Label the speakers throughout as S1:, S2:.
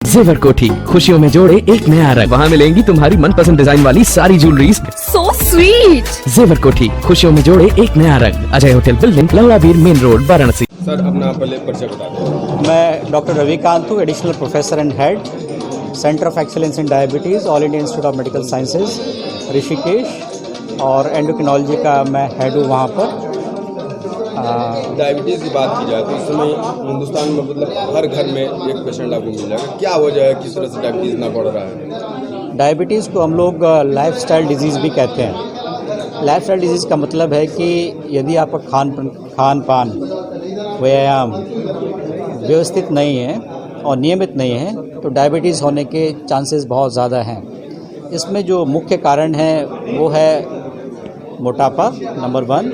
S1: जेवर कोठी खुशियों में जोड़े एक नया रंग। वहाँ मिलेंगी तुम्हारी मनपसंद डिजाइन वाली सारी ज्वेलरीज।
S2: So sweet.
S1: जेवर कोठी खुशियों में जोड़े एक नया रंग। अजय होटल बिल्डिंग, लवड़ाबीर मेन रोड, वाराणसी।
S3: सर अपना पहले परिचय बता दें।
S4: मैं डॉक्टर रविकांत हूँ, additional professor and head, centre of excellence in diabetes, all India institute of medical sciences, Rishikesh, और एंडोक्रिनोलॉजी का मैं हेड हूँ वहाँ पर।
S3: डायबिटीज़ की बात की जाए तो इस समय हिंदुस्तान में मतलब हर घर में एक पेशेंट आपको मिल जाएगा। क्या वजह है, किस तरह से डायबिटीज़ ना बढ़ रहा है?
S4: डायबिटीज़ को हम लोग लाइफस्टाइल डिजीज़ भी कहते हैं। लाइफस्टाइल डिजीज़ का मतलब है कि यदि आपका खान पान व्यायाम व्यवस्थित नहीं है और नियमित नहीं है तो डायबिटीज़ होने के चांसेस बहुत ज़्यादा हैं। इसमें जो मुख्य कारण है वो है मोटापा, नंबर 1।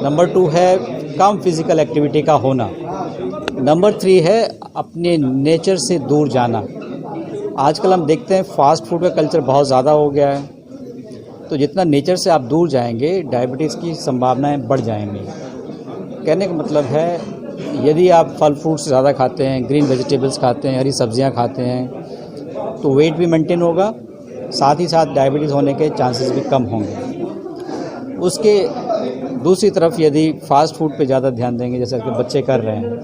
S4: नंबर 2 है कम फिजिकल एक्टिविटी का होना। नंबर 3 है अपने नेचर से दूर जाना। आजकल हम देखते हैं फास्ट फूड का कल्चर बहुत ज़्यादा हो गया है, तो जितना नेचर से आप दूर जाएंगे डायबिटीज़ की संभावनाएं बढ़ जाएंगी। कहने का मतलब है यदि आप फल फ्रूट्स ज़्यादा खाते हैं, ग्रीन वेजिटेबल्स खाते हैं, हरी सब्जियां खाते हैं तो वेट भी मेंटेन होगा, साथ ही साथ डायबिटीज़ होने के चांसेस भी कम होंगे। उसके दूसरी तरफ यदि फास्ट फूड पे ज़्यादा ध्यान देंगे, जैसे कि बच्चे कर रहे हैं,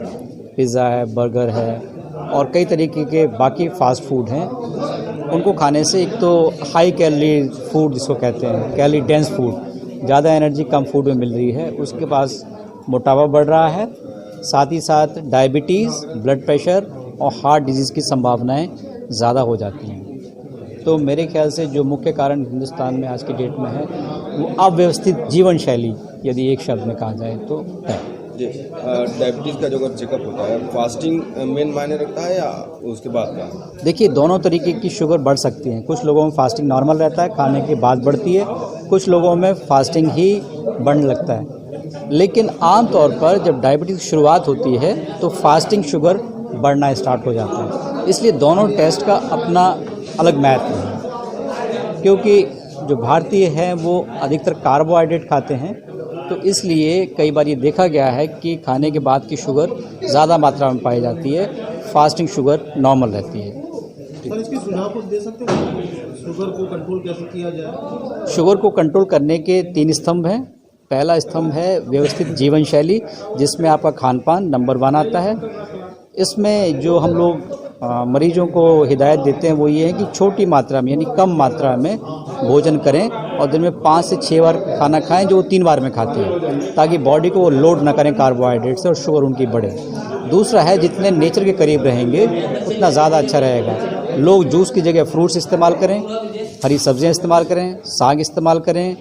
S4: पिज़्ज़ा है, बर्गर है और कई तरीके के बाकी फास्ट फूड हैं, उनको खाने से एक तो हाई कैलोरी फूड जिसको कहते हैं, कैलोरी डेंस फूड, ज़्यादा एनर्जी कम फूड में मिल रही है, उसके पास मोटापा बढ़ रहा है, साथ ही साथ डायबिटीज़, ब्लड प्रेशर और हार्ट डिजीज़ की संभावनाएं ज़्यादा हो जाती हैं। तो मेरे ख्याल से जो मुख्य कारण हिंदुस्तान में आज की डेट में है वो अव्यवस्थित जीवन शैली, यदि एक शब्द में कहा जाए तो है।
S3: जी, डायबिटीज़ का जो अगर चेकअप होता है, फास्टिंग मेन मायने रखता है या उसके बाद का?
S4: देखिए, दोनों तरीके की शुगर बढ़ सकती हैं। कुछ लोगों में फास्टिंग नॉर्मल रहता है, खाने के बाद बढ़ती है, कुछ लोगों में फास्टिंग ही बढ़ने लगता है। लेकिन आम तौर पर जब डायबिटीज़ की शुरुआत होती है तो फास्टिंग शुगर बढ़ना स्टार्ट हो जाता है। इसलिए दोनों टेस्ट का अपना अलग महत्व है, क्योंकि जो भारतीय हैं वो अधिकतर कार्बोहाइड्रेट खाते हैं, तो इसलिए कई बार ये देखा गया है कि खाने के बाद की शुगर ज़्यादा मात्रा में पाई जाती है, फास्टिंग शुगर नॉर्मल रहती है।
S5: सर, इसके सुझाव कुछ दे सकते हैं, शुगर को कंट्रोल कैसे किया जाए?
S4: शुगर को कंट्रोल करने के 3 स्तंभ हैं। पहला स्तंभ है व्यवस्थित जीवन शैली, जिसमें आपका खान पान नंबर 1 आता है। इसमें जो हम लोग मरीजों को हिदायत देते हैं वो ये है कि छोटी मात्रा में, यानी कम मात्रा में भोजन करें और दिन में 5 से 6 बार खाना खाएं, जो वो 3 बार में खाते हैं, ताकि बॉडी को वो लोड ना करें कार्बोहाइड्रेट से और शुगर उनकी बढ़े। दूसरा है जितने नेचर के करीब रहेंगे उतना ज़्यादा अच्छा रहेगा। लोग जूस की जगह फ्रूट्स इस्तेमाल करें, हरी सब्जियां इस्तेमाल करें, साग इस्तेमाल करें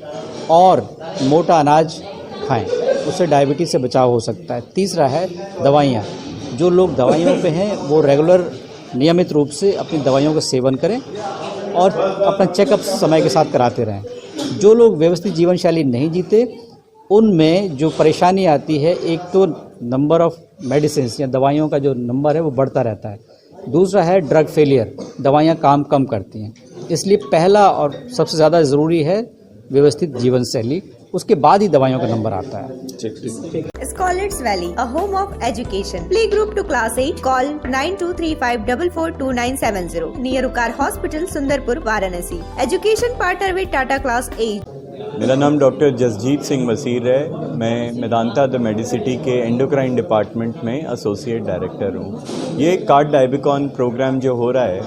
S4: और मोटा अनाज खाएं, उससे डायबिटीज़ से बचाव हो सकता है। तीसरा है दवाइयाँ। जो लोग दवाइयों पे हैं वो रेगुलर नियमित रूप से अपनी दवाइयों का सेवन करें और अपना चेकअप समय के साथ कराते रहें। जो लोग व्यवस्थित जीवन शैली नहीं जीते उनमें जो परेशानी आती है, एक तो नंबर ऑफ मेडिसिन या दवाइयों का जो नंबर है वो बढ़ता रहता है। दूसरा है ड्रग फेलियर, दवाइयाँ काम कम करती हैं। इसलिए पहला और सबसे ज़्यादा ज़रूरी है व्यवस्थित जीवन शैली, उसके बाद ही दवाइयों का नंबर आता है।
S2: Scholars Valley, a home of education. Playgroup to class 8. Call 9235442970. Near Ukar Hospital, Sundarpur, Varanasi. Education partner with Tata Class 8.
S6: मेरा नाम डॉक्टर जसजीत सिंह मसीर है। मैं मेदांता द मेडिसिटी के एंडोक्राइन डिपार्टमेंट में एसोसिएट डायरेक्टर हूँ। ये कार्ड डायबिकॉन प्रोग्राम जो हो रहा है,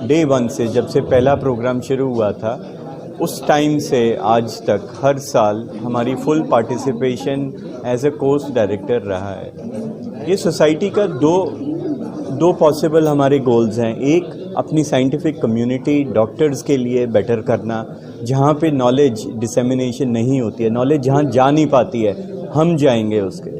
S6: डे 1 से जब से पहला प्रोग्राम शुरू हुआ था उस टाइम से आज तक हर साल हमारी full participation as a course director रहा है। ये सोसाइटी का दो पॉसिबल हमारे गोल्स हैं। एक, अपनी साइंटिफिक कम्युनिटी डॉक्टर्स के लिए बेटर करना, जहाँ पे नॉलेज डिसेमिनेशन नहीं होती है, नॉलेज जहाँ जा नहीं पाती है, हम जाएंगे उसके।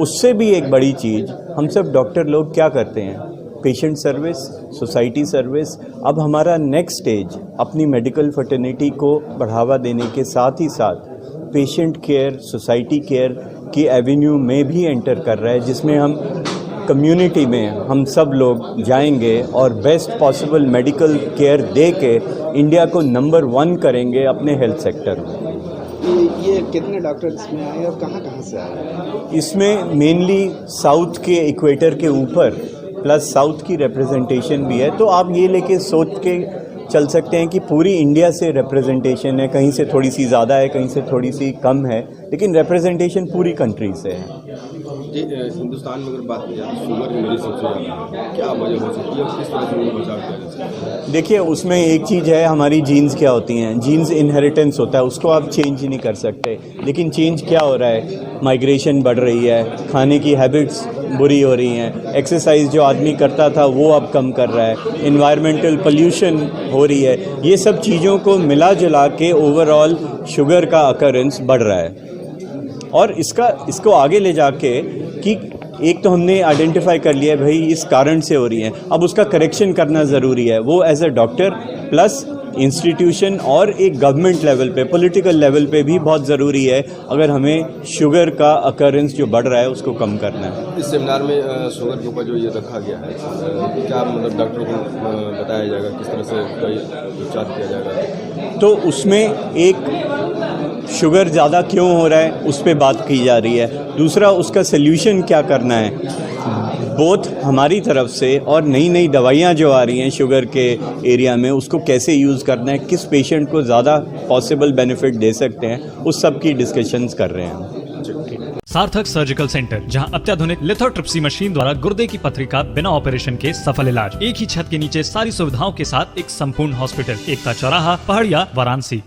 S6: उससे भी एक बड़ी चीज़, हम सब डॉक्टर लोग क्या करते हैं, पेशेंट सर्विस, सोसाइटी सर्विस। अब हमारा नेक्स्ट स्टेज अपनी मेडिकल फर्टर्निटी को बढ़ावा देने के साथ ही साथ पेशेंट केयर, सोसाइटी केयर की एवेन्यू में भी एंटर कर रहा है, जिसमें हम कम्युनिटी में हम सब लोग जाएंगे और बेस्ट पॉसिबल मेडिकल केयर दे के इंडिया को नंबर 1 करेंगे अपने हेल्थ सेक्टर में।
S5: ये कितने डॉक्टर इसमें आए और कहाँ से आए?
S6: इसमें मेनली साउथ के इक्वेटर के ऊपर प्लस साउथ की रिप्रेजेंटेशन भी है, तो आप ये लेके सोच के चल सकते हैं कि पूरी इंडिया से रिप्रेजेंटेशन है, कहीं से थोड़ी सी ज़्यादा है, कहीं से थोड़ी सी कम है, लेकिन रिप्रेजेंटेशन पूरी कंट्री से है।
S3: जी, हिंदुस्तान में अगर बात की जाए तो शुगर की मरीज सबसे ज़्यादा है, क्या वजह हो सकती है और किस तरह से उन्हें बचाव किया जा सकता है?
S6: देखिए, उसमें एक चीज़ है, हमारी जीन्स क्या होती हैं, जीन्स इनहेरिटेंस होता है, उसको आप चेंज नहीं कर सकते, लेकिन चेंज क्या हो रहा है, माइग्रेशन बढ़ रही है, खाने की हैबिट्स बुरी हो रही हैं, एक्सरसाइज जो आदमी करता था वो अब कम कर रहा है, इन्वायरमेंटल पोल्यूशन हो रही है, ये सब चीज़ों को मिला जुला के ओवरऑल शुगर का अकरेंस बढ़ रहा है। और इसको आगे ले जाके कि एक तो हमने आइडेंटिफाई कर लिया भाई इस कारण से हो रही है, अब उसका करेक्शन करना ज़रूरी है, वो as a doctor plus institution और एक गवर्नमेंट लेवल पे, पॉलिटिकल लेवल पे भी बहुत ज़रूरी है अगर हमें शुगर का अकरेंस जो बढ़ रहा है उसको कम करना है।
S3: इस सेमिनार में शुगर के ऊपर जो ये रखा गया है, क्या मतलब डॉक्टरों को बताया जाएगा किस तरह से उपचार किया जाएगा?
S6: तो उसमें एक शुगर ज़्यादा क्यों हो रहा है उस पर बात की जा रही है, दूसरा उसका सल्यूशन क्या करना है बोथ हमारी तरफ से, और नई नई दवाइयाँ जो आ रही हैं शुगर के एरिया में उसको कैसे यूज़ करना है, किस पेशेंट को ज़्यादा पॉसिबल बेनिफिट दे सकते हैं, उस सब की डिस्कशंस कर रहे हैं।
S7: सार्थक सर्जिकल सेंटर, जहां अत्याधुनिक लिथोट्रिप्सी मशीन द्वारा गुर्दे की पथरी का बिना ऑपरेशन के सफल इलाज, एक ही छत के नीचे सारी सुविधाओं के साथ एक संपूर्ण हॉस्पिटल, एकता चौराहा, पहाड़िया, वाराणसी।